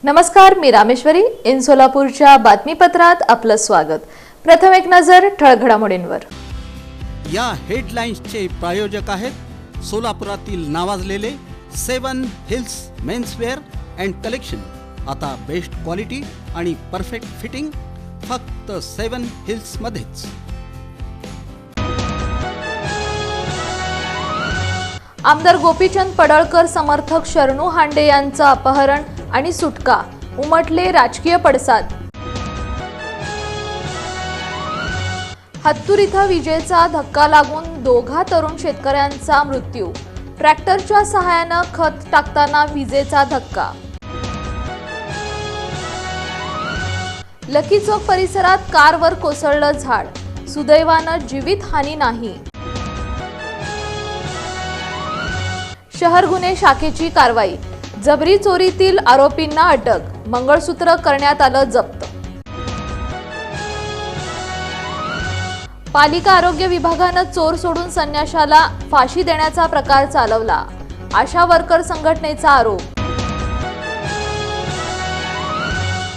नमस्कार, मी रामेश्वरी. इन सोलापूरच्या बातमीपत्रात आपलं स्वागत. प्रथम एक नजर ठळक घडामोडींवर. या हेडलाईन्सचे प्रायोजक आहेत सोलापुरातील नावाजलेले 7 हिल्स मेन्सवेअर अँड कलेक्शन. आता बेस्ट क्वालिटी आणि परफेक्ट फिटिंग फक्त 7 हिल्स मध्येच. आमदार गोपीचंद पडळकर समर्थक शरणू हांडे यांचं अपहरण आणि सुटका, उमटले राजकीय पडसाद. हत्तूर इथं विजेचा धक्का लागून दोघा तरुण शेतकऱ्यांचा मृत्यू. ट्रॅक्टरच्या सहाय्यानं खत टाकताना विजेचा धक्का. लकी चौक परिसरात कारवर कोसळलं झाड, सुदैवानं जीवितहानी नाही. शहर गुन्हे शाखेची कारवाई, जबरी चोरीतील आरोपींना अटक, मंगळसूत्र करण्यात आलं जप्त. पालिका आरोग्य विभागानं चोर सोडून संन्याशाला फाशी देण्याचा प्रकार चालवला, आशा वर्कर संघटनेचा आरोप.